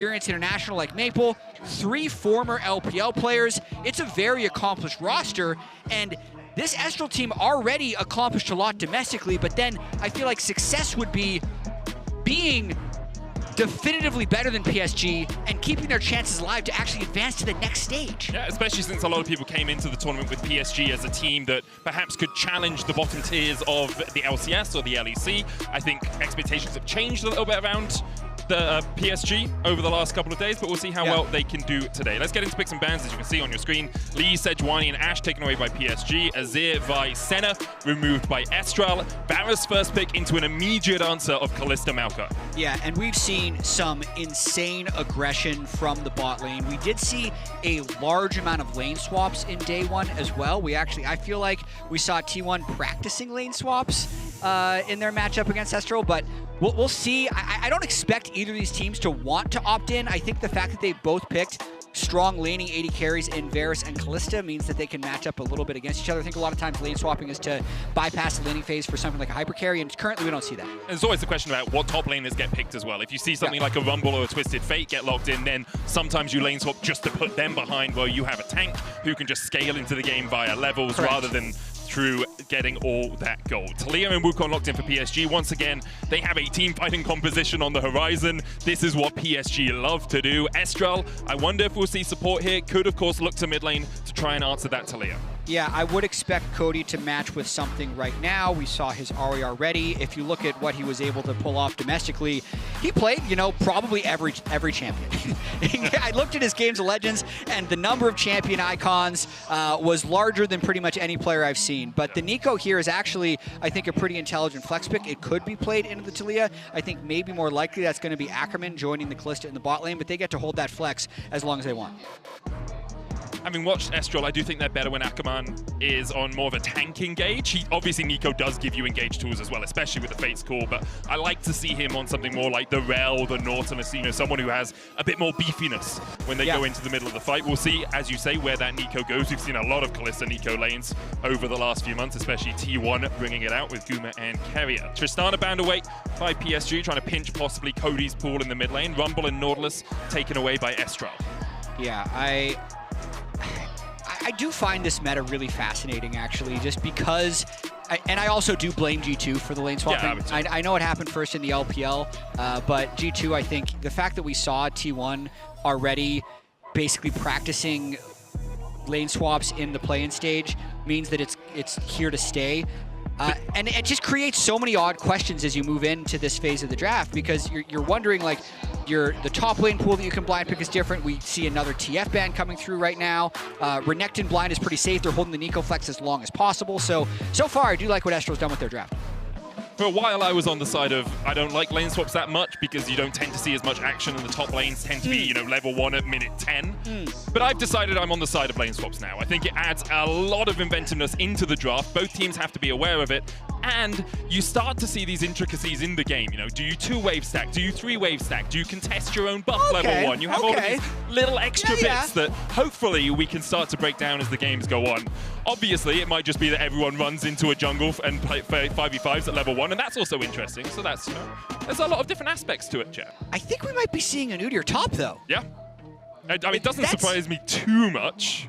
Experience International like Maple, 3 former LPL players. It's a very accomplished roster, and this Estral team already accomplished a lot domestically, but then I feel like success would be being definitively better than PSG and keeping their chances alive to actually advance to the next stage. Yeah, especially since a lot of people came into the tournament with PSG as a team that perhaps could challenge the bottom tiers of the LCS or the LEC. I think expectations have changed a little bit around the PSG over the last couple of days, but we'll see how well they can do today. Let's get into picks and bans, as you can see on your screen. Lee, Sejuani, and Ashe taken away by PSG. Azir by Senna, removed by Estral. Varus first pick into an immediate answer of Kalista Maokai. Yeah, and we've seen some insane aggression from the bot lane. We did see a large amount of lane swaps in day one as well. I feel like we saw T1 practicing lane swaps in their matchup against Estral, but we'll see. I don't expect either of these teams to want to opt in. I think the fact that they both picked strong laning 80 carries in Varus and Kalista means that they can match up a little bit against each other. I think a lot of times lane swapping is to bypass the laning phase for something like a hyper carry, and currently we don't see that. And there's always the question about what top laners get picked as well. If you see something like a Rumble or a Twisted Fate get locked in, then sometimes you lane swap just to put them behind where you have a tank who can just scale into the game via levels rather than through getting all that gold. Taliyah and Wukong locked in for PSG. Once again, they have a team fighting composition on the horizon. This is what PSG love to do. Estral, I wonder if we'll see support here. Could, of course, look to mid lane to try and answer that Taliyah. Yeah, I would expect Cody to match with something right now. We saw his Ari already. If you look at what he was able to pull off domestically, he played, probably every champion. I looked at his Games of Legends, and the number of champion icons was larger than pretty much any player I've seen. But the Neeko here is actually, I think, a pretty intelligent flex pick. It could be played into the Taliyah. I think maybe more likely that's going to be Ackerman joining the Kalista in the bot lane, but they get to hold that flex as long as they want. Having watched Estral, I do think they're better when Ackerman is on more of a tank engage. Obviously, Neeko does give you engage tools as well, especially with the Fate's Call, but I like to see him on something more like the Rel, the Nautilus, someone who has a bit more beefiness when they go into the middle of the fight. We'll see, as you say, where that Neeko goes. We've seen a lot of Kalista Neeko lanes over the last few months, especially T1 bringing it out with Guma and Carrier. Tristana bound away by PSG, trying to pinch possibly Cody's pool in the mid lane. Rumble and Nautilus taken away by Estral. Yeah, I do find this meta really fascinating, actually, just because, and I also do blame G2 for the lane swapping. Yeah, I know it happened first in the LPL, but G2, I think, the fact that we saw T1 already basically practicing lane swaps in the play-in stage means that it's here to stay. And it just creates so many odd questions as you move into this phase of the draft, because you're wondering, like, the top lane pool that you can blind pick is different. We see another TF ban coming through right now. Renekton blind is pretty safe. They're holding the Neeko flex as long as possible. So far, I do like what Estral's done with their draft. For a while, I was on the side of, I don't like lane swaps that much because you don't tend to see as much action, and the top lanes tend to be, level 1 at minute 10. But I've decided I'm on the side of lane swaps now. I think it adds a lot of inventiveness into the draft. Both teams have to be aware of it. And you start to see these intricacies in the game. Do you 2-wave stack? Do you 3-wave stack? Do you contest your own buff level 1? You have all of these little extra bits that hopefully we can start to break down as the games go on. Obviously, it might just be that everyone runs into a jungle and play 5v5s at level 1, and that's also interesting. So that's, there's a lot of different aspects to it, Jatt. I think we might be seeing an Udyr top, though. Yeah. I mean, it doesn't surprise me too much,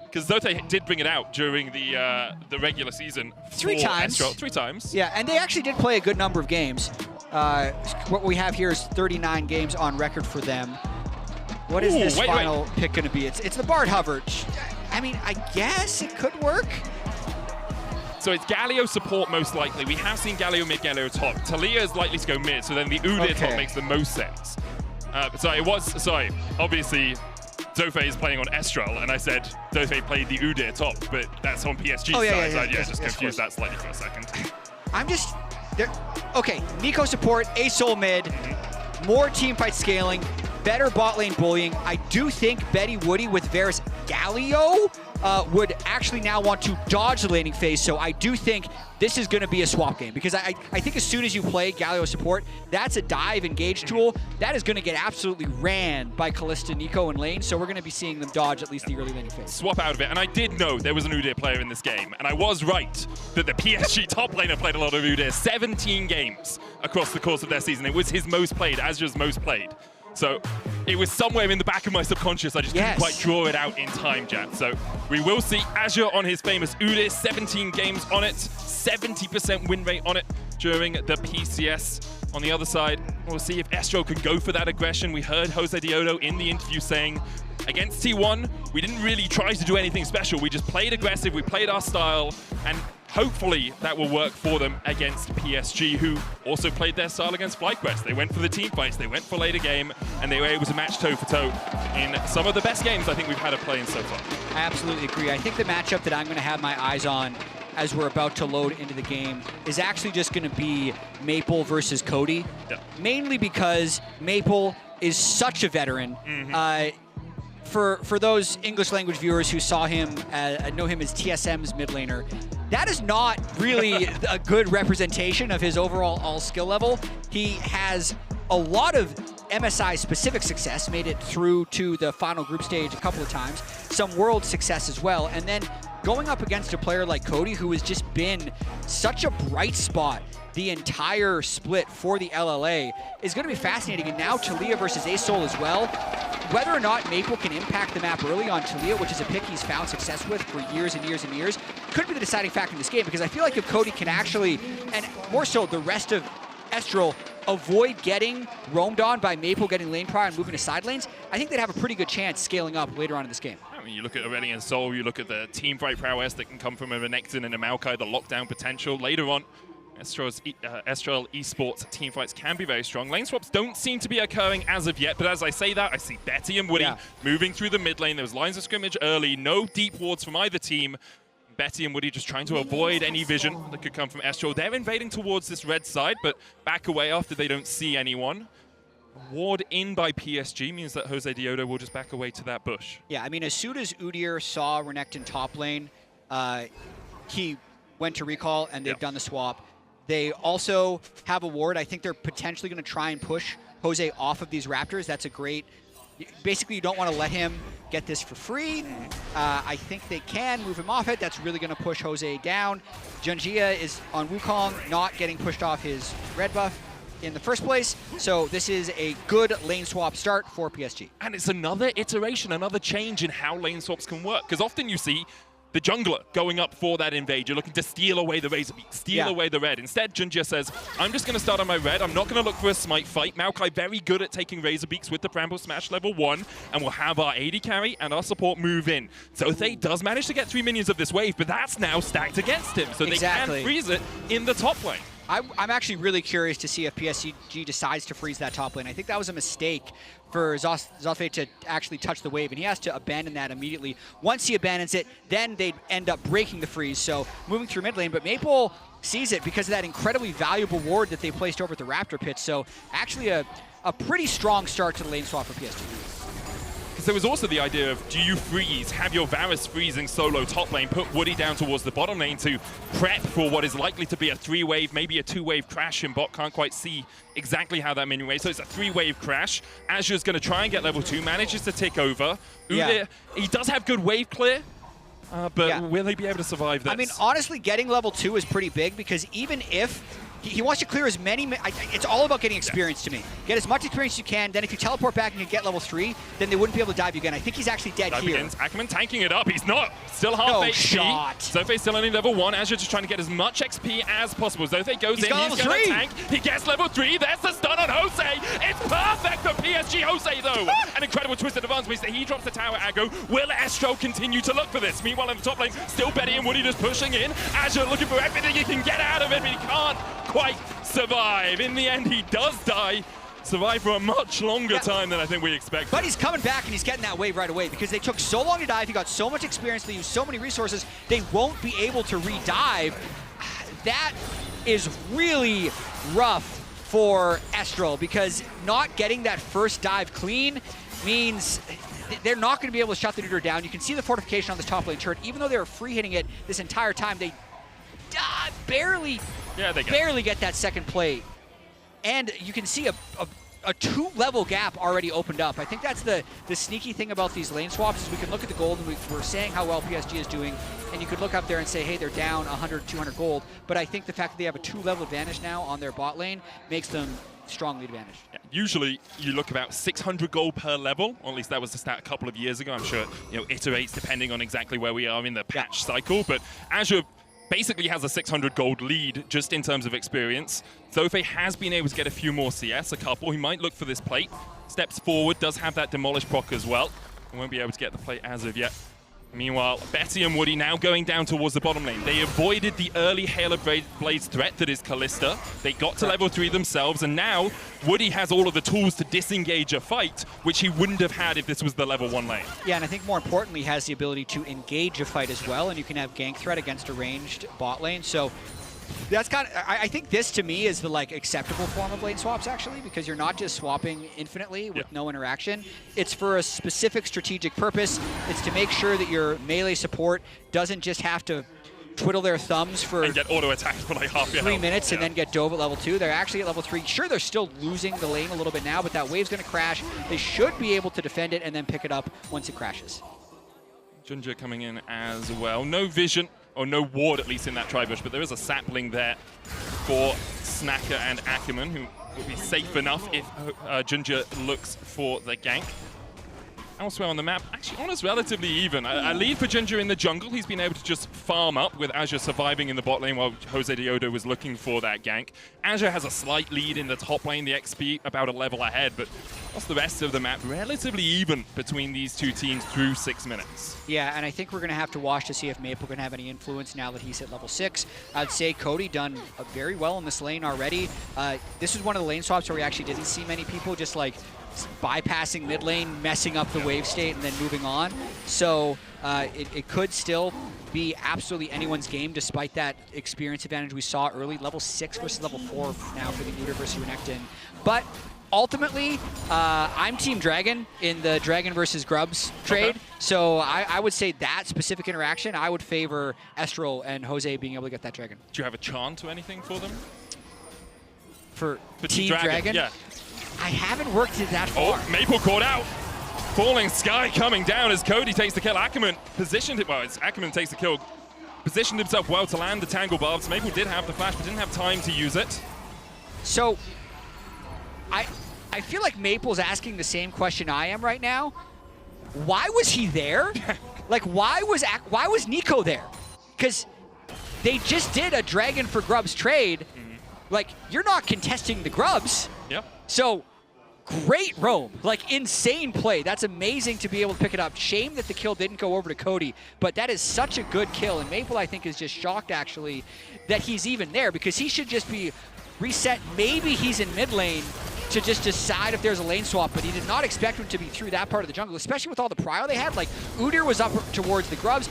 because Zothve did bring it out during the regular season. 3 times. Estral. 3 times. Yeah, and they actually did play a good number of games. What we have here is 39 games on record for them. What is this final pick going to be? It's the Bard Hover. I mean, I guess it could work. So it's Galio support most likely. We have seen Galio mid, Galio top. Taliyah is likely to go mid, so then the Udyr top makes the most sense. Obviously, Zothve is playing on Estral, and I said Zothve played the Udyr top, but that's on PSG side. So I just confused that slightly for a second. Okay, Neeko support, A-Sol mid, more team fight scaling, better bot lane bullying. I do think Betty Woody with Varus Galio would actually now want to dodge the laning phase, so I do think this is going to be a swap game, because I think as soon as you play Galio support, that's a dive engage tool. That is going to get absolutely ran by Kalista, Neeko, and lane, so we're going to be seeing them dodge at least the early laning phase. Swap out of it, and I did know there was an Udyr player in this game, and I was right that the PSG top laner played a lot of Udyr. 17 games across the course of their season. It was his most played, Azhi's most played. So it was somewhere in the back of my subconscious. I just couldn't quite draw it out in time, Jatt. So we will see Azhi on his famous Udyr, 17 games on it, 70% win rate on it during the PCS. On the other side, we'll see if Estral can go for that aggression. We heard Josedeodo in the interview saying, against T1, we didn't really try to do anything special. We just played aggressive, we played our style, and hopefully that will work for them against PSG, who also played their style against FlyQuest. They went for the team fights, they went for later game, and they were able to match toe-for-toe in some of the best games I think we've had at play in so far. I absolutely agree. I think the matchup that I'm going to have my eyes on as we're about to load into the game is actually just going to be Maple versus Cody. Yeah. Mainly because Maple is such a veteran. For those English language viewers who saw him, know him as TSM's mid laner, that is not really a good representation of his overall all skill level. He has a lot of MSI specific success, made it through to the final group stage a couple of times, some world success as well, and then going up against a player like Cody, who has just been such a bright spot the entire split for the LLA, is going to be fascinating. And now Taliyah versus Sol as well. Whether or not Maple can impact the map early on Taliyah, which is a pick he's found success with for years and years and years, could be the deciding factor in this game, because I feel like if Cody can actually, and more so the rest of Estral, avoid getting roamed on by Maple getting lane prior and moving to side lanes, I think they'd have a pretty good chance scaling up later on in this game. I mean, you look at Aurelion Sol, you look at the team fight prowess that can come from a Renekton and a Maokai, the lockdown potential. Later on, Estral Esports teamfights can be very strong. Lane swaps don't seem to be occurring as of yet, but as I say that, I see Betty and Woody moving through the mid lane. There was lines of scrimmage early, no deep wards from either team. Betty and Woody just trying to avoid any vision that could come from Estral. They're invading towards this red side, but back away after they don't see anyone. Ward in by PSG means that Josedeodo will just back away to that bush. Yeah, I mean, as soon as Udyr saw Renekton top lane, he went to recall and they've done the swap. They also have a ward. I think they're potentially going to try and push Jose off of these Raptors. That's a great... Basically, you don't want to let him get this for free. I think they can move him off it. That's really going to push Jose down. JunJia is on Wukong, not getting pushed off his red buff in the first place. So this is a good lane swap start for PSG. And it's another iteration, another change in how lane swaps can work. Because often you see the jungler going up for that invade. You're looking to steal away the Razor Beak, steal away the red. Instead, JunJia says, I'm just going to start on my red. I'm not going to look for a smite fight. Maokai very good at taking Razor Beaks with the Bramble Smash level 1, and we'll have our AD carry and our support move in. Zothve does manage to get 3 minions of this wave, but that's now stacked against him, so they can freeze it in the top lane. I'm actually really curious to see if PSG decides to freeze that top lane. I think that was a mistake for Zothve to actually touch the wave, and he has to abandon that immediately. Once he abandons it, then they'd end up breaking the freeze, so moving through mid lane. But Maple sees it because of that incredibly valuable ward that they placed over at the Raptor pit, so actually a pretty strong start to the lane swap for PSG. Because there was also the idea of, do you freeze, have your Varus freezing solo top lane, put Woody down towards the bottom lane to prep for what is likely to be a 3-wave, maybe a 2-wave crash, and bot can't quite see exactly how that minion waves. So it's a 3-wave crash. Azhi's going to try and get level 2, manages to tick over. Udyr, he does have good wave clear, but will he be able to survive this? I mean, honestly, getting level 2 is pretty big, because even if he wants to clear as many... It's all about getting experience to me. Get as much experience as you can, then if you teleport back and you get level 3, then they wouldn't be able to dive you again. I think he's actually dead here. Begins. Ackerman tanking it up. He's not. Still half HP. Shot. Zothve still only level 1. Azhi just trying to get as much XP as possible. Zothve goes in. He's going to tank. He gets level 3. There's the stun on Jose. It's perfect for PSG Jose, though. An incredible twisted advance means that he drops the tower aggro. Will Estral continue to look for this? Meanwhile, in the top lane, still Betty and Woody just pushing in. Azhi looking for everything he can get out of it, but he can't quite survive. In the end, he does die. Survive for a much longer time than I think we expected. But he's coming back and he's getting that wave right away, because they took so long to dive. He got so much experience. They used so many resources. They won't be able to re-dive. That is really rough for Estral, because not getting that first dive clean means they're not going to be able to shut the Udyr down. You can see the fortification on this top lane turret. Even though they were free hitting it this entire time, they barely get that second plate. And you can see a 2-level gap already opened up. I think that's the sneaky thing about these lane swaps, is we can look at the gold and we're saying how well PSG is doing, and you could look up there and say, hey, they're down 100, 200 gold. But I think the fact that they have a 2-level advantage now on their bot lane makes them strong lead advantage. Yeah. Usually, you look about 600 gold per level, or at least that was the stat a couple of years ago. I'm sure iterates depending on exactly where we are in the patch cycle. But Azure basically has a 600 gold lead just in terms of experience. Zothve has been able to get a few more CS, a couple. He might look for this plate. Steps forward, does have that demolish proc as well. He won't be able to get the plate as of yet. Meanwhile, Betty and Woody now going down towards the bottom lane. They avoided the early Hail of Blades threat that is Kalista. They got to level 3 themselves, and now Woody has all of the tools to disengage a fight, which he wouldn't have had if this was the level 1 lane. Yeah, and I think more importantly, he has the ability to engage a fight as well, and you can have gank threat against a ranged bot lane. So that's kind of, I think this to me is the acceptable form of lane swaps actually, because you're not just swapping infinitely with no interaction. It's for a specific strategic purpose. It's to make sure that your melee support doesn't just have to twiddle their thumbs for and get auto attacked for like half your 3 minutes and then get dove at level 2. They're actually at level 3. Sure, they're still losing the lane a little bit now, but that wave's going to crash. They should be able to defend it and then pick it up once it crashes. JunJia coming in as well. No vision. Or no ward, at least in that tri-bush, but there is a sapling there for Snacker and Ackerman, who will be safe enough if JunJia looks for the gank. Elsewhere on the map, actually, honest, relatively even. A lead for JunJia in the jungle. He's been able to just farm up with Azure surviving in the bot lane while Josedeodo was looking for that gank. Azure has a slight lead in the top lane, the XP about a level ahead, but what's the rest of the map? Relatively even between these two teams through 6 minutes. Yeah, and I think we're going to have to watch to see if Maple can have any influence now that he's at level 6. I'd say Cody done very well in this lane already. This is one of the lane swaps where we actually didn't see many people just bypassing mid lane, messing up the wave state, and then moving on. So it could still be absolutely anyone's game despite that experience advantage we saw early. Level 6 versus level 4 now for the Udyr versus Renekton. But ultimately, I'm Team Dragon in the Dragon versus Grubs trade. Okay. So I would say that specific interaction, I would favor Estral and Jose being able to get that Dragon. Do you have a chant or anything for them? For Team Dragon? Yeah. I haven't worked it that far. Oh, Maple caught out. Falling Sky coming down as Cody takes the kill. Ackerman positioned it, well, it's Ackerman takes the kill. Positioned himself well to land the Tangle Barbs. Maple did have the flash, but didn't have time to use it. So, I feel like Maple's asking the same question I am right now. Why was he there? Why was Neeko there? Because they just did a Dragon for Grubs trade. You're not contesting the Grubs. Yep. So, great roam. Insane play. That's amazing to be able to pick it up. Shame that the kill didn't go over to Cody, but that is such a good kill. And Maple, I think, is just shocked, actually, that he's even there, because he should just be reset. Maybe he's in mid lane to just decide if there's a lane swap, but he did not expect him to be through that part of the jungle, especially with all the prio they had. Udyr was up towards the Grubs.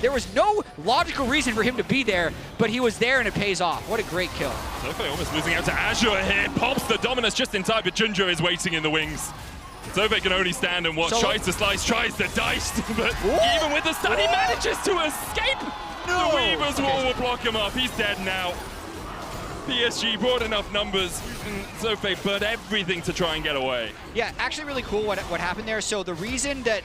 There was no logical reason for him to be there, but he was there and it pays off. What a great kill. Zothve almost losing out to Azure here. Pops the Dominus just in time, but JunJia is waiting in the wings. Zothve can only stand and watch, tries to slice, tries to dice, but even with the stun, he manages to escape. The Weaver's wall will block him up. He's dead now. PSG brought enough numbers, and Zothve burnt everything to try and get away. Yeah, actually really cool what happened there. So the reason that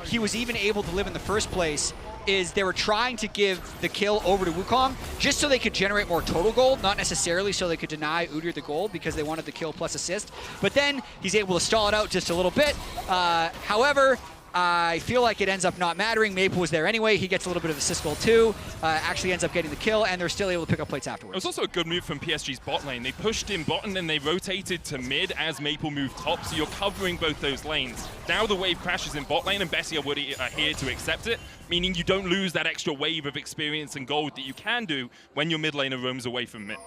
he was even able to live in the first place is they were trying to give the kill over to Wukong just so they could generate more total gold, not necessarily so they could deny Udyr the gold because they wanted the kill plus assist. But then he's able to stall it out just a little bit. However, I feel like it ends up not mattering. Maple was there anyway. He gets a little bit of assist gold too. Actually ends up getting the kill, and they're still able to pick up plates afterwards. It was also a good move from PSG's bot lane. They pushed in bot, and then they rotated to mid as Maple moved top, so you're covering both those lanes. Now the wave crashes in bot lane, and Bessie and Woody are here to accept it, meaning you don't lose that extra wave of experience and gold that you can do when your mid laner roams away from mid.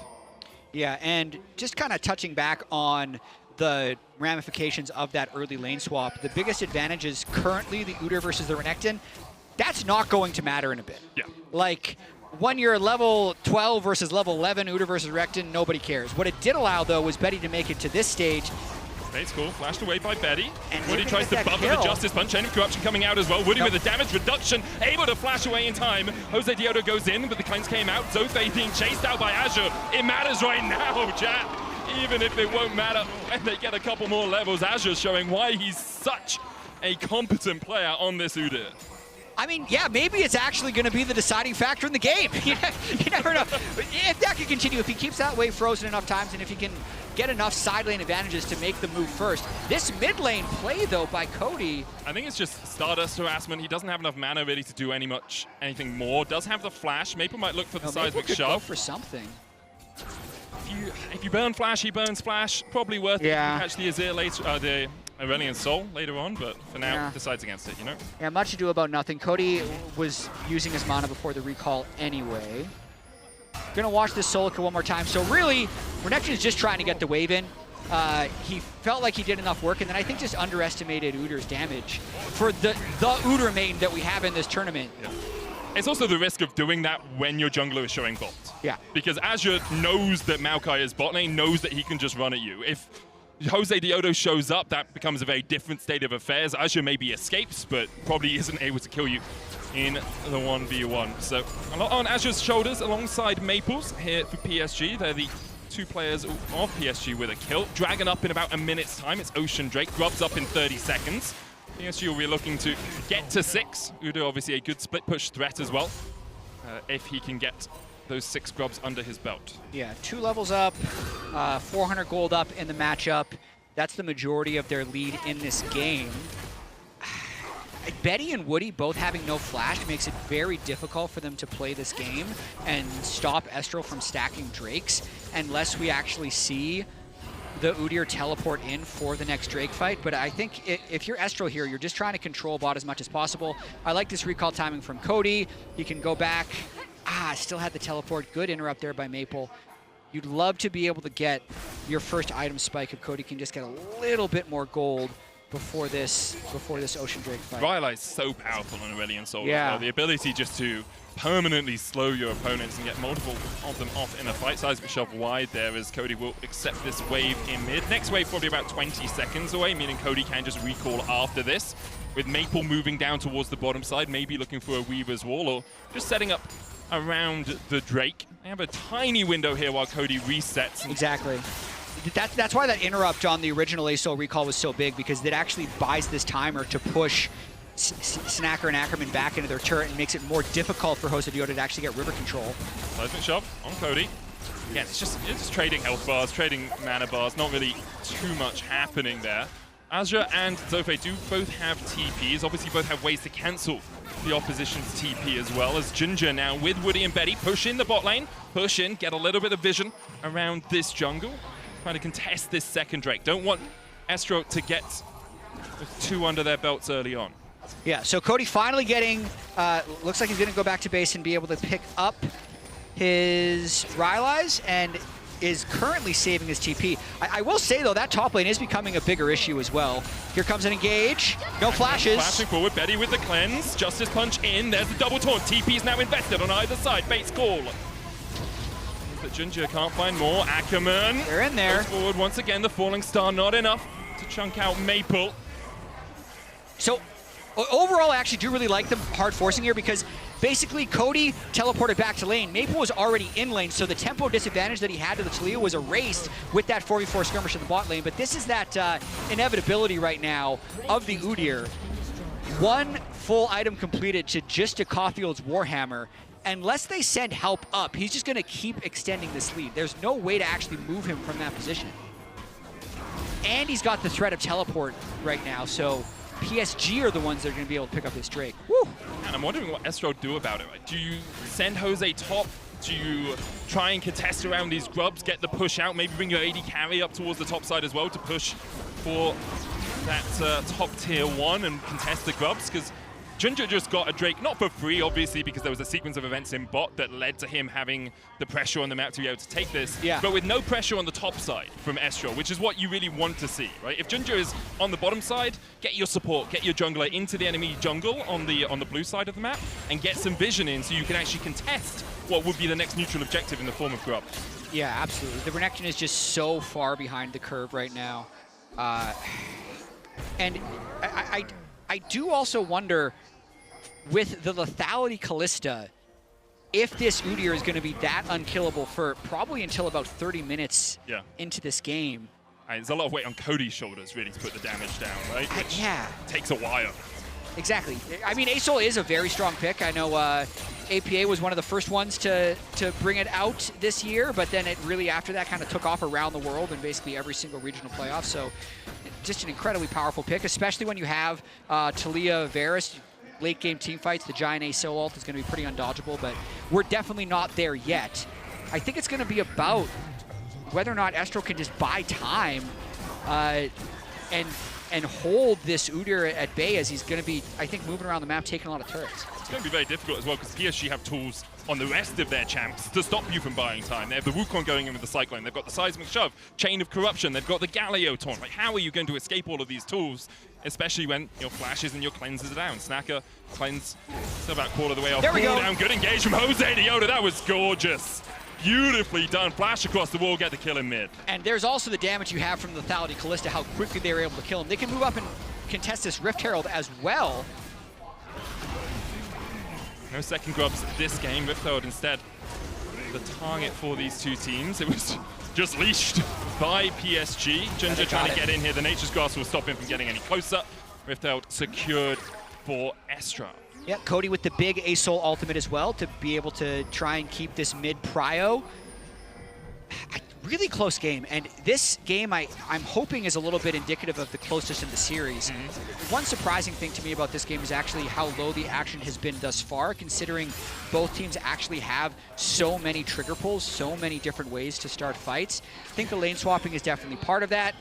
Yeah, and just kind of touching back on the ramifications of that early lane swap, the biggest advantage is currently the Udyr versus the Renekton. That's not going to matter in a bit. Yeah. When you're level 12 versus level 11, Udyr versus Renekton, nobody cares. What it did allow, though, was Betty to make it to this stage. It's cool. Flashed away by Betty. And Woody tries to buffer the Justice Punch. Chain of Corruption coming out as well. Woody with a damage reduction, able to flash away in time. Josedeodo goes in, but the cleanse came out. Zothve being chased out by Azure. It matters right now, Jatt. Even if it won't matter when they get a couple more levels, Azure's showing why he's such a competent player on this Udyr. I mean, yeah, maybe it's actually going to be the deciding factor in the game. You never know. If that can continue, if he keeps that wave frozen enough times, and if he can get enough side lane advantages to make the move first. This mid lane play, though, by Cody. I think it's just Stardust harassment. He doesn't have enough mana really to do anything more. Does have the flash. Maple might look for the seismic Maple could shove. Go for something. If you burn flash, he burns flash. Probably worth it. Catch the Azir later, the Aurelion Sol later on, but for now, decides against it, you know? Yeah, much ado about nothing. Cody was using his mana before the recall anyway. Gonna watch this solo kill one more time. So really, Renekton is just trying to get the wave in. He felt like he did enough work, and then I think just underestimated Udyr's damage for the Udyr main that we have in this tournament. Yeah. It's also the risk of doing that when your jungler is showing bot. Yeah. Because Azure knows that Maokai is bot lane, knows that he can just run at you. If Josedeodo shows up, that becomes a very different state of affairs. Azure maybe escapes, but probably isn't able to kill you in the 1v1. So a lot on Azure's shoulders alongside Maples here for PSG. They're the two players of PSG with a kill. Dragon up in about a minute's time. It's Ocean Drake. Grub's up in 30 seconds. PSG will be looking to get to 6. Udyr obviously a good split push threat as well, if he can get those 6 grubs under his belt. Yeah, 2 levels up, 400 gold up in the matchup. That's the majority of their lead in this game. Betty and Woody both having no flash makes it very difficult for them to play this game and stop Estral from stacking Drakes unless we actually see the Udyr teleport in for the next Drake fight. But I think if you're Estral here, you're just trying to control bot as much as possible. I like this recall timing from Cody. He can go back. Still had the teleport. Good interrupt there by Maple. You'd love to be able to get your first item spike if Cody can just get a little bit more gold before this Ocean Drake fight. Rylai is so powerful on Aurelion Sol. Yeah. Well. The ability just to permanently slow your opponents and get multiple of them off in a fight. Seismic shove wide there as Cody will accept this wave in mid. Next wave probably about 20 seconds away, meaning Cody can just recall after this. With Maple moving down towards the bottom side, maybe looking for a Weaver's Wall or just setting up around the Drake. They have a tiny window here while Cody resets. Exactly. That's why that interrupt on the original ASO recall was so big, because it actually buys this timer to push Snacker and Ackerman back into their turret and makes it more difficult for Josedeodo to actually get river control. Seismic shove on Cody. Again, it's just trading health bars, trading mana bars, not really too much happening there. Azure and Zothve do both have TPs, obviously both have ways to cancel the opposition's TP as well, as JunJia now with Woody and Betty push in the bot lane, push in, get a little bit of vision around this jungle, trying to contest this second Drake. Don't want Estral to get 2 under their belts early on. Yeah, so Cody finally getting, looks like he's going to go back to base and be able to pick up his Rylai's and is currently saving his TP. I will say, though, that top lane is becoming a bigger issue as well. Here comes an engage. No flashes. Flashing forward, Betty with the cleanse. Justice Punch in. There's the double taunt. TP's now invested on either side. Bates call. But JunJia can't find more. Ackerman. They're in there. Goes forward once again. The falling star not enough to chunk out Maple. So overall, I actually do really like them hard forcing here, because basically Cody teleported back to lane. Maple was already in lane, so the tempo disadvantage that he had to the Taliyah was erased with that 4v4 skirmish in the bot lane. But this is that inevitability right now of the Udyr. 1 full item completed to just a Caulfield's Warhammer. Unless they send help up, he's just going to keep extending this lead. There's no way to actually move him from that position. And he's got the threat of teleport right now, so PSG are the ones that are going to be able to pick up this Drake. Woo! And I'm wondering what Estral do about it. Right? Do you send Jose top? Do you try and contest around these grubs, get the push out, maybe bring your AD carry up towards the top side as well to push for that top tier 1 and contest the grubs? Because JunJia just got a Drake, not for free, obviously, because there was a sequence of events in bot that led to him having the pressure on the map to be able to take this, but with no pressure on the top side from Estral, which is what you really want to see, right? If JunJia is on the bottom side, get your support, get your jungler into the enemy jungle on the blue side of the map, and get some vision in so you can actually contest what would be the next neutral objective in the form of grub. Yeah, absolutely. The Renekton is just so far behind the curve right now. And I do also wonder, with the lethality Kalista, if this Udyr is going to be that unkillable for probably until about 30 minutes into this game. There's a lot of weight on Cody's shoulders, really, to put the damage down, right? Which takes a while. Exactly. I mean, ASOL is a very strong pick. I know APA was one of the first ones to bring it out this year, but then it really after that kind of took off around the world in basically every single regional playoff. So just an incredibly powerful pick, especially when you have Taliyah, Varus, late game team fights. The giant A Sol ult is going to be pretty undodgeable, but we're definitely not there yet. I think it's going to be about whether or not Estral can just buy time and hold this Udyr at bay, as he's going to be, I think, moving around the map, taking a lot of turrets. It's going to be very difficult as well, because PSG have tools on the rest of their champs to stop you from buying time. They have the Wukong going in with the Cyclone. They've got the Seismic Shove, Chain of Corruption. They've got the Galio taunt. Like, how are you going to escape all of these tools, especially when your flashes and your cleanses are down? Snacker, cleanse, still about quarter of the way off. There we go. Down. Good engage from Josedeodo. That was gorgeous. Beautifully done. Flash across the wall, get the kill in mid. And there's also the damage you have from the Lethality Kalista, how quickly they were able to kill him. They can move up and contest this Rift Herald as well. No second grubs this game. Rift Herald instead the target for these two teams. It was just leashed by PSG. JunJia trying to get in here. The Nature's Grasp will stop him from getting any closer. Rift Herald secured for Estral. Yeah, Cody with the big A Sol ultimate as well to be able to try and keep this mid prio. Really close game, and this game I'm hoping is a little bit indicative of the closest in the series. One surprising thing to me about this game is actually how low the action has been thus far, considering both teams actually have so many trigger pulls, so many different ways to start fights. I think the lane swapping is definitely part of that,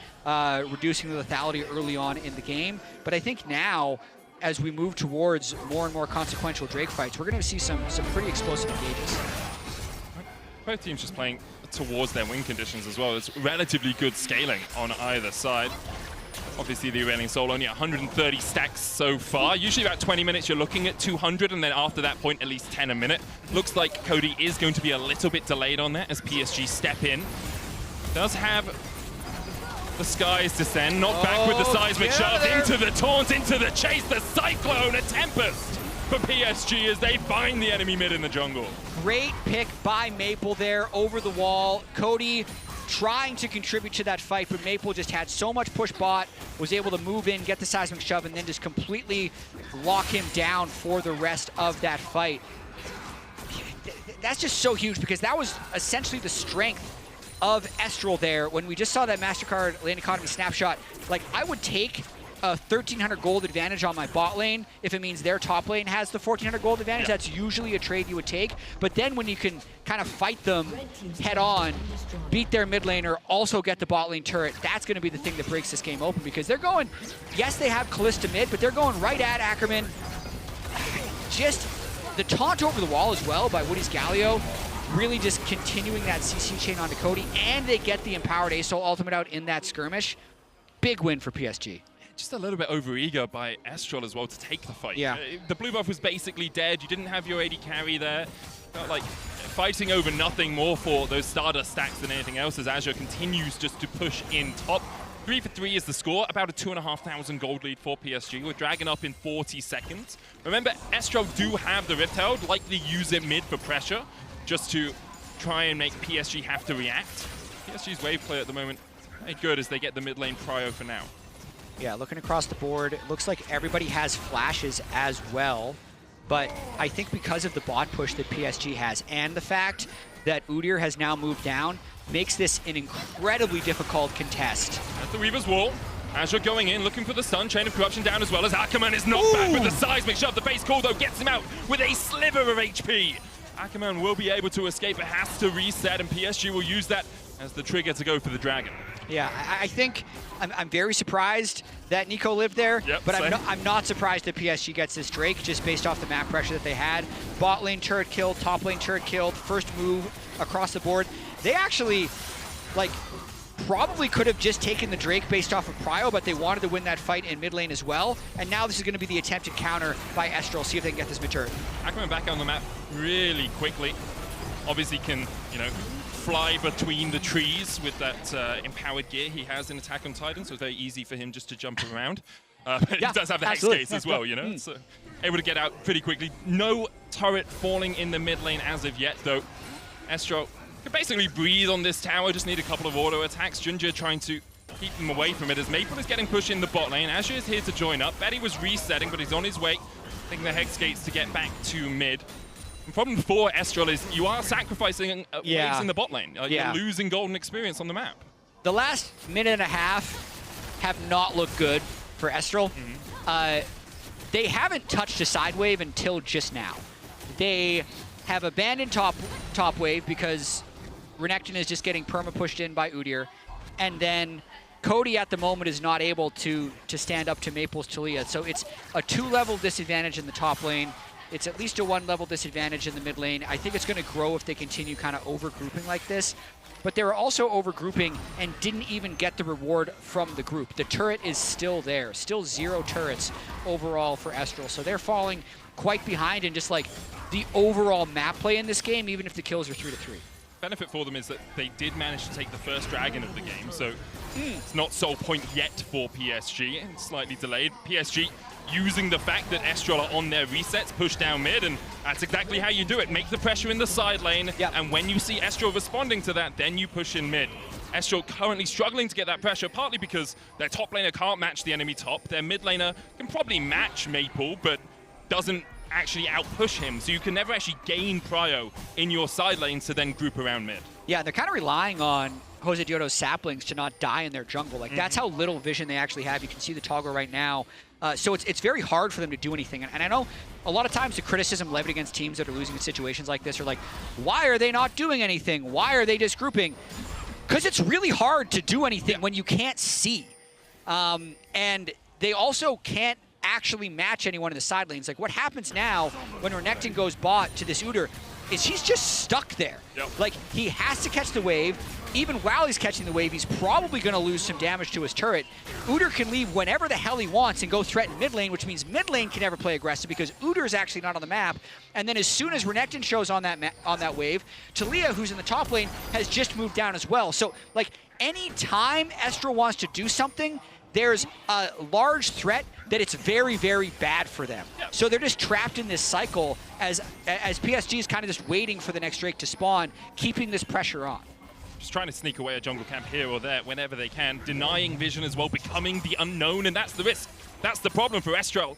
reducing the lethality early on in the game. But I think now, as we move towards more and more consequential Drake fights, we're going to see some pretty explosive engages. Both teams just playing towards their win conditions as well. It's relatively good scaling on either side. Obviously, the Aurelion Sol only 130 stacks so far. Usually about 20 minutes, you're looking at 200, and then after that point, at least 10 a minute. Looks like Cody is going to be a little bit delayed on that as PSG step in. Does have the skies descend, not back with the seismic shove, into the taunt, into the chase, the cyclone, a tempest for PSG as they find the enemy mid in the jungle. Great pick by Maple there over the wall. Cody trying to contribute to that fight, but Maple just had so much push bot, was able to move in, get the seismic shove, and then just completely lock him down for the rest of that fight. That's just so huge, because that was essentially the strength of Estral there. When we just saw that MasterCard lane economy snapshot, like, I would take a 1,300 gold advantage on my bot lane if it means their top lane has the 1,400 gold advantage. That's usually a trade you would take. But then when you can kind of fight them head on, beat their mid laner, also get the bot lane turret, that's going to be the thing that breaks this game open, because they're going, yes, they have Kalista mid, but they're going right at Ackerman. Just the taunt over the wall as well by Woody's Galio, really just continuing that CC chain onto Cody, and they get the empowered A Sol ultimate out in that skirmish. Big win for PSG. Just a little bit over-eager by Estral as well to take the fight. Yeah. The blue buff was basically dead. You didn't have your AD carry there. Felt like fighting over nothing more for those Stardust stacks than anything else, as Azure continues just to push in top. 3 for 3 is the score, about a 2,500 gold lead for PSG. We're dragging up in 40 seconds. Remember, Estral do have the Rift Herald, likely use it mid for pressure, just to try and make PSG have to react. PSG's wave play at the moment ain't good as they get the mid lane prio for now. Yeah, looking across the board, it looks like everybody has flashes as well. But I think because of the bot push that PSG has, and the fact that Udyr has now moved down, makes this an incredibly difficult contest. At the Reaver's wall, Azure going in, looking for the stun, Chain of Corruption down as well as Ackerman is knocked back with the seismic shove. The base call, though, gets him out with a sliver of HP. Ackerman will be able to escape, but has to reset, and PSG will use that as the trigger to go for the dragon. Yeah, I think I'm very surprised that Neeko lived there, but I'm not surprised that PSG gets this Drake just based off the map pressure that they had. Bot lane turret killed, top lane turret killed, first move across the board. They actually, like, probably could have just taken the Drake based off of prio, but they wanted to win that fight in mid lane as well. And now this is going to be the attempted counter by Estral. See if they can get this mid turret. Ackerman back on the map really quickly. Obviously can, you know, fly between the trees with that empowered gear he has in Attack on Titan, so it's very easy for him just to jump around. But he does have the Hex Gates as well, you know, so able to get out pretty quickly. No turret falling in the mid lane as of yet, though. Estral can basically breathe on this tower, just need a couple of auto attacks. JunJia trying to keep them away from it as Maple is getting pushed in the bot lane. Azure is here to join up. Betty was resetting, but he's on his way, taking the Hex Gates to get back to mid. The problem for Estral is you are sacrificing waves in the bot lane. You're losing golden experience on the map. The last minute and a half have not looked good for Estral. They haven't touched a side wave until just now. They have abandoned top wave because Renekton is just getting perma-pushed in by Udyr. And then Cody at the moment is not able to stand up to Maple's Taliyah. So it's a 2-level disadvantage in the top lane. It's at least a 1-level disadvantage in the mid lane. I think it's going to grow if they continue kind of over-grouping like this. But they were also over-grouping and didn't even get the reward from the group. The turret is still there. Still 0 turrets overall for Estral. So they're falling quite behind in just like the overall map play in this game, even if the kills are 3-3. Benefit for them is that they did manage to take the first dragon of the game, so it's not sole point yet for PSG. It's slightly delayed. PSG using the fact that Estral are on their resets, push down mid, and that's exactly how you do it. Make the pressure in the side lane, and when you see Estral responding to that, then you push in mid. Estral currently struggling to get that pressure, partly because their top laner can't match the enemy top. Their mid laner can probably match Maple, but doesn't actually outpush him, so you can never actually gain prio in your side lanes to then group around mid. Yeah, they're kind of relying on Josedeodo's saplings to not die in their jungle. Like, that's how little vision they actually have. You can see the toggle right now. So it's very hard for them to do anything. And I know a lot of times the criticism levied against teams that are losing in situations like this are like, why are they not doing anything? Why are they just grouping? Because it's really hard to do anything when you can't see. And they also can't actually match anyone in the side lanes. Like, what happens now when Renekton goes bot to this Udyr is he's just stuck there. Like, he has to catch the wave. Even while he's catching the wave, he's probably going to lose some damage to his turret. Udyr can leave whenever the hell he wants and go threaten mid lane, which means mid lane can never play aggressive because Udyr is actually not on the map. And then as soon as Renekton shows on that wave, Taliyah, who's in the top lane, has just moved down as well. So, like, any time Estral wants to do something, there's a large threat that it's very, very bad for them. So they're just trapped in this cycle as PSG is kind of just waiting for the next Drake to spawn, keeping this pressure on. Just trying to sneak away a jungle camp here or there whenever they can, denying vision as well, becoming the unknown, and that's the risk. That's the problem for Estral.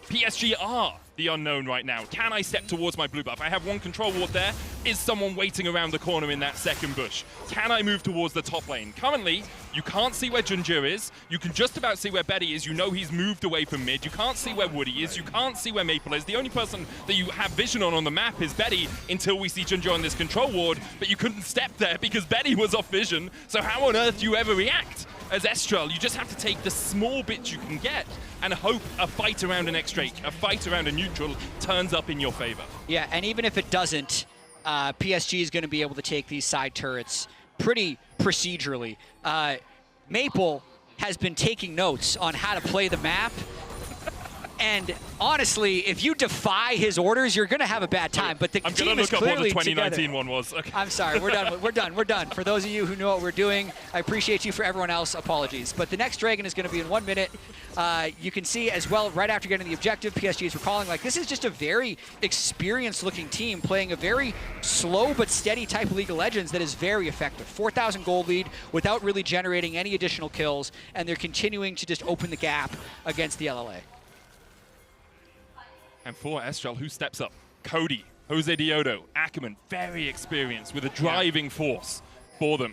PSG are the unknown right now. Can I step towards my blue buff? I have one control ward there. Is someone waiting around the corner in that second bush? Can I move towards the top lane? Currently, you can't see where JunJia is. You can just about see where Betty is. You know he's moved away from mid. You can't see where Woody is. You can't see where Maple is. The only person that you have vision on the map is Betty until we see JunJia on this control ward, but you couldn't step there because Betty was off vision. So how on earth do you ever react? As Estral, you just have to take the small bits you can get and hope a fight around an X-Drake, a fight around a neutral turns up in your favor. Yeah, and even if it doesn't, PSG is going to be able to take these side turrets pretty procedurally. Maple has been taking notes on how to play the map. And honestly, if you defy his orders, you're going to have a bad time. But the team is clearly together. I'm going to look up what the 2019 one was. Okay. I'm sorry, we're done. We're done. For those of you who know what we're doing, I appreciate you. For everyone else, apologies. But the next Dragon is going to be in 1 minute. You can see as well, right after getting the objective, PSG is recalling, like, this is just a very experienced-looking team playing a very slow but steady type of League of Legends that is very effective. 4,000 gold lead without really generating any additional kills, and they're continuing to just open the gap against the LLA. And for Estral, who steps up? Cody, Josedeodo, Ackerman, very experienced with a driving force for them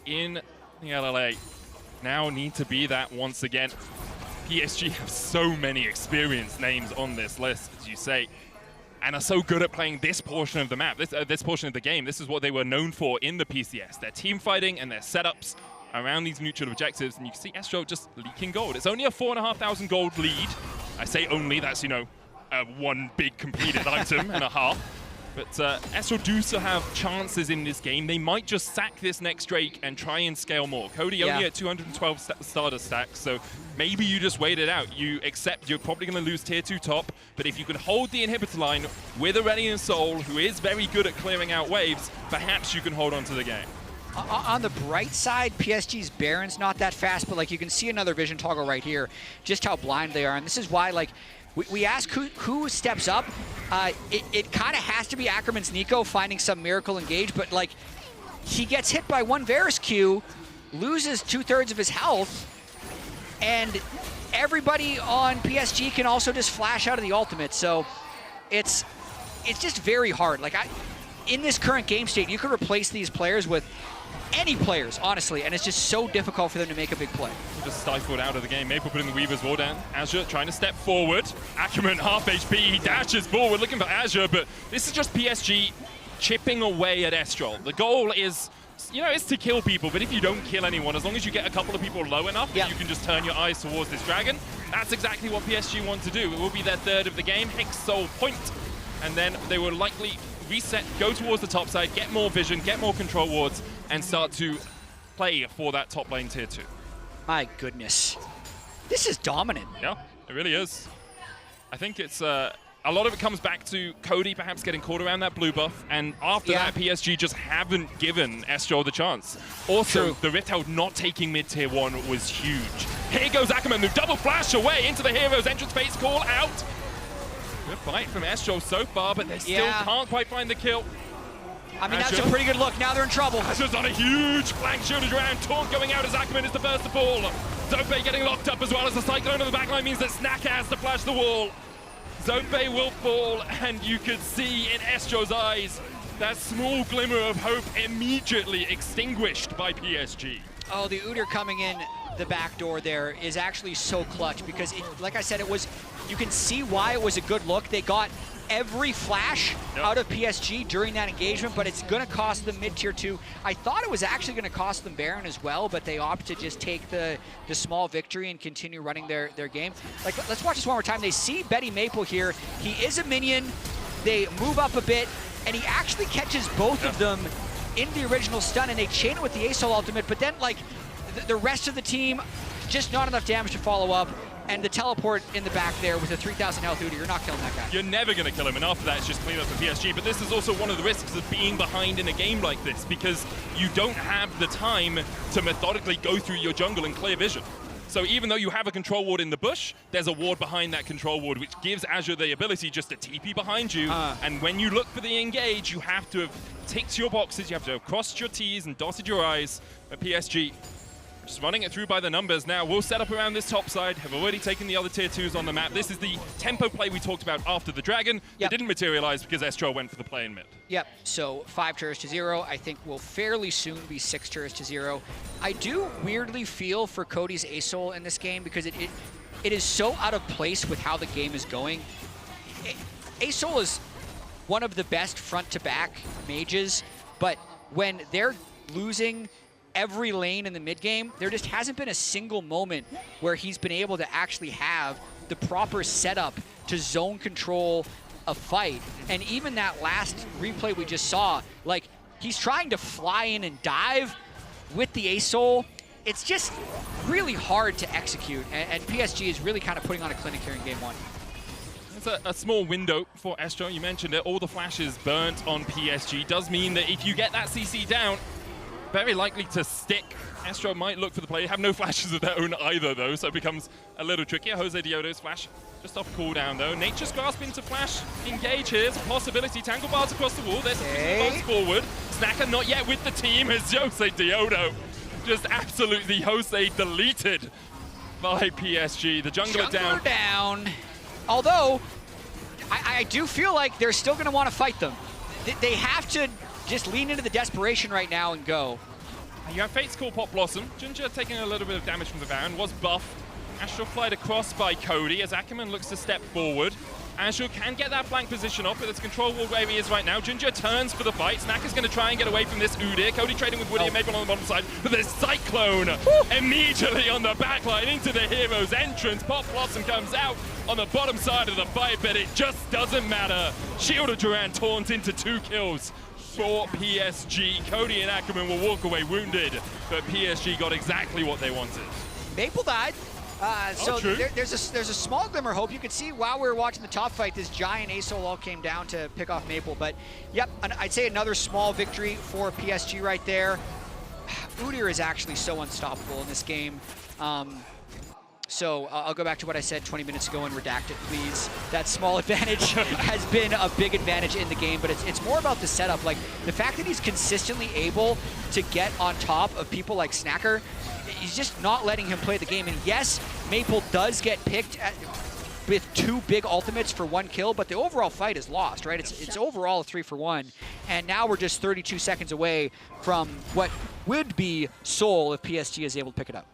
in the LLA. Now need to be that once again. PSG have so many experienced names on this list, as you say, and are so good at playing this portion of the map, this portion of the game. This is what they were known for in the PCS. Their team fighting and their setups around these mutual objectives, and you can see Estral just leaking gold. It's only a 4,500 gold lead. I say only, that's, you know, one big completed item and a half. But Estral do still have chances in this game. They might just sack this next Drake and try and scale more. Cody only at 212 starter stacks, so maybe you just wait it out. You accept you're probably going to lose tier 2 top, but if you can hold the inhibitor line with Aurelion Sol, who is very good at clearing out waves, perhaps you can hold on to the game. On the bright side, PSG's Baron's not that fast, but like you can see another vision toggle right here, just how blind they are. And this is why, like, we ask who steps up. It kind of has to be Ackerman's Neeko finding some miracle engage, but like he gets hit by one Varus Q, loses 2/3 of his health, and everybody on PSG can also just flash out of the ultimate. So it's it's just very hard. Like, in this current game state, you could replace these players with any players, honestly, and it's just so difficult for them to make a big play. Just stifled out of the game. Maple putting the Weaver's Wall down. Azhi trying to step forward. Ackerman half HP. He dashes forward looking for Azhi, but this is just PSG chipping away at Estral. The goal is, you know, it's to kill people, but if you don't kill anyone, as long as you get a couple of people low enough, you can just turn your eyes towards this dragon. That's exactly what PSG want to do. It will be their third of the game. Hicks Sol point, and then they will likely reset, go towards the top side, get more vision, get more control wards, and start to play for that top lane tier 2. My goodness. This is dominant. Yeah, it really is. I think it's a lot of it comes back to Cody perhaps getting caught around that blue buff, and after that, PSG just haven't given Estral the chance. Also, the Rift Herald not taking mid tier 1 was huge. Here goes Ackerman, who double flash away into the hero's entrance phase, call out. Good fight from Estral so far, but they still can't quite find the kill. I mean, that's a pretty good look. Now they're in trouble. Azhi's on a huge flank shielded around. Taunt going out as Ackerman is the first to fall. Zothve getting locked up as well as the Cyclone on the backline means that Snack has to flash the wall. Zothve will fall, and you could see in Estral's eyes that small glimmer of hope immediately extinguished by PSG. Oh, the Udyr coming in the back door there is actually so clutch because, like I said, you can see why it was a good look. They got every flash out of PSG during that engagement, but it's going to cost them mid-tier 2. I thought it was actually going to cost them Baron as well, but they opt to just take the small victory and continue running their game. Like, let's watch this one more time. They see Betty Maple here. He is a minion. They move up a bit, and he actually catches both of them in the original stun, and they chain it with the Asol ultimate, but then, like, the rest of the team, just not enough damage to follow up. And the teleport in the back there with a 3,000 health Udyr, you're not killing that guy. You're never going to kill him, and after that, it's just clean up for PSG. But this is also one of the risks of being behind in a game like this, because you don't have the time to methodically go through your jungle and clear vision. So even though you have a control ward in the bush, there's a ward behind that control ward, which gives Azhi the ability just to TP behind you. And when you look for the engage, you have to have ticked your boxes, you have to have crossed your T's and dotted your I's. But PSG, just running it through by the numbers now. We'll set up around this top side. Have already taken the other tier 2s on the map. This is the tempo play we talked about after the Dragon. It didn't materialize because Estral went for the play in mid. Yep, so 5 turrets to 0. I think will fairly soon be 6 turrets to 0. I do weirdly feel for Cody's Asol in this game because it is so out of place with how the game is going. Asol is one of the best front-to-back mages, but when they're losing every lane in the mid game, there just hasn't been a single moment where he's been able to actually have the proper setup to zone control a fight. And even that last replay we just saw, like, he's trying to fly in and dive with the Asol. It's just really hard to execute, and PSG is really kind of putting on a clinic here in game 1. It's a small window for Estral. You mentioned it, all the flashes burnt on PSG. Does mean that if you get that CC down, very likely to stick. Estral might look for the play. Have no flashes of their own either, though, so it becomes a little trickier. Josedeodo's flash just off cooldown, though. Nature's Grasp into flash. Engage here's a possibility. Tangle bars across the wall. There's some forward. Snacker not yet with the team as Josedeodo just absolutely Jose deleted by PSG. The jungler down. Although, I do feel like they're still going to want to fight them. They have to just lean into the desperation right now and go. You have Fate's Call Pop Blossom. JunJia taking a little bit of damage from the Baron, was buffed. Astral flied across by Cody as Ackerman looks to step forward. Astral can get that flank position off, but it's control wall where he is right now. JunJia turns for the fight. Snacker's going to try and get away from this Udyr. Cody trading with Woody and Maple on the bottom side, but there's Cyclone immediately on the backline into the hero's entrance. Pop Blossom comes out on the bottom side of the fight, but it just doesn't matter. Shield of Duran taunts into 2 kills. For PSG. Cody and Ackerman will walk away wounded, but PSG got exactly what they wanted. Maple died, so there's a small glimmer of hope. You could see while we were watching the top fight, this giant Asol all came down to pick off Maple, but yep, I'd say another small victory for PSG right there. Udyr is actually so unstoppable in this game. So I'll go back to what I said 20 minutes ago and redact it, please. That small advantage has been a big advantage in the game, but it's more about the setup. Like, the fact that he's consistently able to get on top of people like Snacker, he's just not letting him play the game. And yes, Maple does get picked with 2 big ultimates for 1 kill, but the overall fight is lost, right? It's overall a 3-for-1, and now we're just 32 seconds away from what would be Sol if PSG is able to pick it up.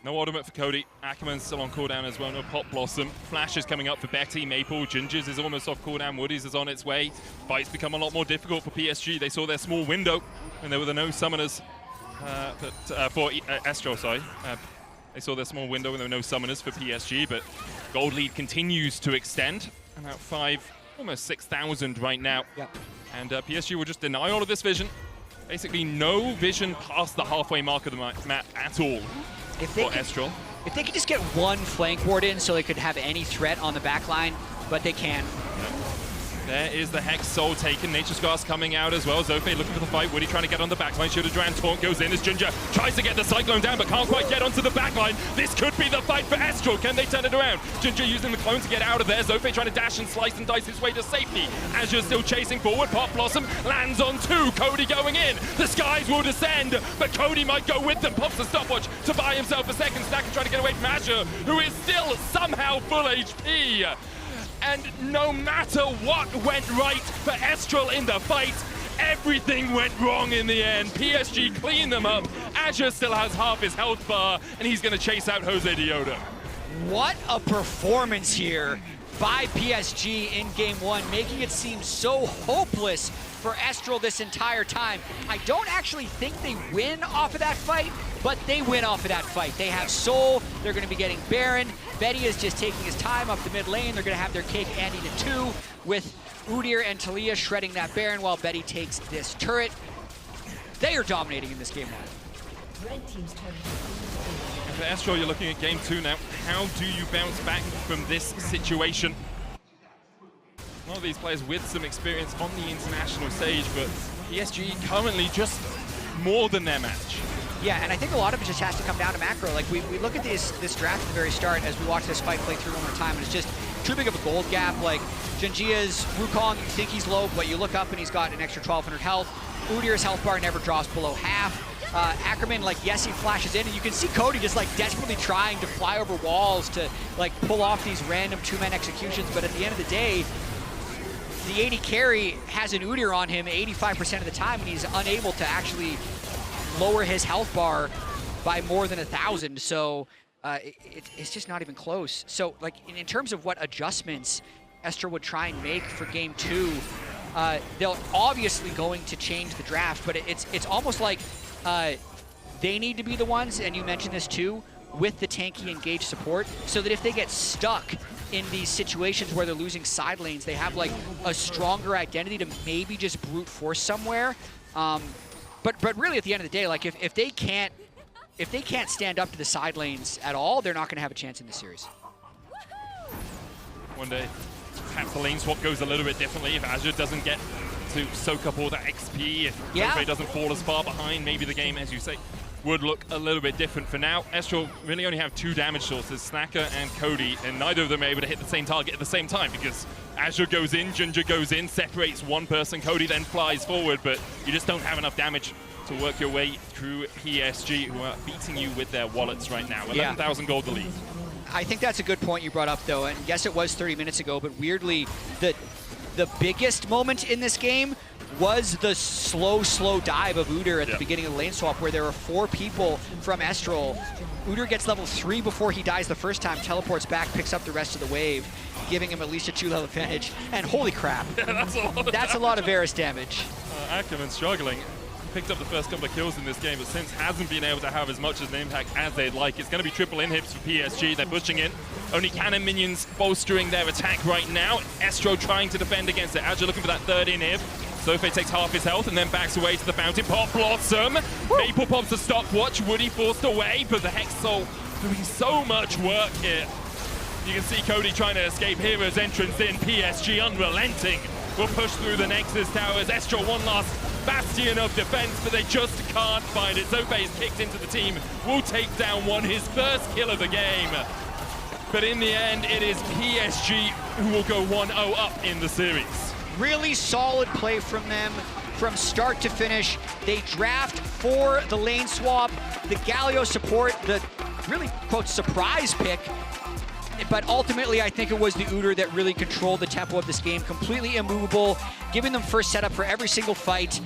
No ultimate for Cody. Ackerman's still on cooldown as well. No Pop Blossom. Flash is coming up for Betty. Maple. JunJia's is almost off cooldown. Woody's is on its way. Fight's become a lot more difficult for PSG. They saw their small window when there were the no summoners for Estral, sorry. They saw their small window when there were no summoners for PSG, but gold lead continues to extend. About 5, almost 6,000 right now. Yep. And PSG will just deny all of this vision. Basically no vision past the halfway mark of the map at all. If they could just get 1 flank ward in so they could have any threat on the back line, but they can. There is the Hex Soul taken. Nature's Grasp coming out as well. Zothve looking for the fight. Woody trying to get on the backline. Shudadran Taunt goes in as JunJia tries to get the Cyclone down, but can't quite get onto the backline. This could be the fight for Estral. Can they turn it around? JunJia using the clone to get out of there. Zothve trying to dash and slice and dice his way to safety. Azure still chasing forward. Pop Blossom lands on 2. Cody going in. The skies will descend, but Cody might go with them. Pops the stopwatch to buy himself a second. Snacker trying to get away from Azure, who is still somehow full HP. And no matter what went right for Estral in the fight, everything went wrong in the end. PSG cleaned them up. Azure still has half his health bar, and he's going to chase out Josedeodo. What a performance here by PSG in Game 1, making it seem so hopeless for Estral this entire time. I don't actually think they win off of that fight, but they win off of that fight. They have Sol, they're going to be getting Baron. Betty is just taking his time up the mid lane. They're going to have their cake and eat it too, with Udyr and Taliyah shredding that Baron while Betty takes this turret. They are dominating in this Game 1. Red team's turn. And for Estral, you're looking at Game 2 now. How do you bounce back from this situation? A lot of these players with some experience on the international stage, but PSG currently just more than their match. Yeah, and I think a lot of it just has to come down to macro. Like, we look at this draft at the very start as we watch this fight play through one more time, and it's just too big of a gold gap. Like, JunJia's Wukong, you think he's low, but you look up and he's got an extra 1,200 health. Udyr's health bar never drops below half. Ackerman, like, yes, he flashes in, and you can see Cody just, like, desperately trying to fly over walls to, like, pull off these random 2-man executions, but at the end of the day, the AD carry has an Udyr on him 85% of the time, and he's unable to actually lower his health bar by more than 1,000. So it's just not even close. So, like, in terms of what adjustments Estral would try and make for Game 2, they're obviously going to change the draft, but it's almost like they need to be the ones, and you mentioned this too, with the tanky engaged support, so that if they get stuck in these situations where they're losing side lanes, they have like a stronger identity to maybe just brute force somewhere. But really, at the end of the day, like, if they can't stand up to the side lanes at all, they're not going to have a chance in this series. One day, perhaps the lane swap goes a little bit differently. If Azure doesn't get to soak up all that XP, if Zothve doesn't fall as far behind, maybe the game, as you say, would look a little bit different. For now, Estral really only have 2 damage sources, Snacker and Cody, and neither of them are able to hit the same target at the same time because Azure goes in, JunJia goes in, separates one person, Cody then flies forward, but you just don't have enough damage to work your way through PSG, who are beating you with their wallets right now. 11,000 gold to lead. I think that's a good point you brought up, though, and yes, it was 30 minutes ago, but weirdly, the biggest moment in this game was the slow dive of Udyr at the beginning of the lane swap, where there were 4 people from Estral. Udyr gets level 3 before he dies the first time, teleports back, picks up the rest of the wave, giving him at least a 2-level advantage. And holy crap, that's a lot of Varus damage. Ackerman struggling. Picked up the first couple of kills in this game, but since hasn't been able to have as much of an impact as they'd like. It's going to be triple inhibs for PSG. They're pushing in. Only cannon minions bolstering their attack right now. Estral trying to defend against it. Azure looking for that 3rd inhib. Zothve takes half his health and then backs away to the fountain. Pop Blossom. Maple pops the stopwatch. Woody forced away, but the Hex Soul doing so much work here. You can see Cody trying to escape Hero's entrance in. PSG unrelenting. Will push through the Nexus towers. Estral one last bastion of defense, but they just can't find it. Zothve is kicked into the team. Will take down one, his first kill of the game. But in the end, it is PSG who will go 1-0 up in the series. Really solid play from them from start to finish. They draft for the lane swap. The Galio support, the really, quote, surprise pick, but ultimately, I think it was the Udyr that really controlled the tempo of this game, completely immovable, giving them first setup for every single fight,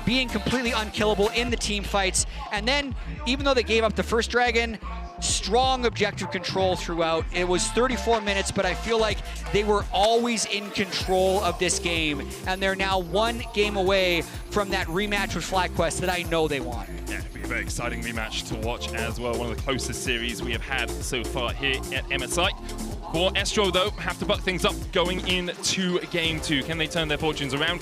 being completely unkillable in the team fights, and then, even though they gave up the first dragon, strong objective control throughout. It was 34 minutes, but I feel like they were always in control of this game, and they're now one game away from that rematch with FlyQuest that I know they want. Yeah, it'll be a very exciting rematch to watch as well. One of the closest series we have had so far here at MSI. For Estral, though, have to buck things up going into Game 2. Can they turn their fortunes around? Can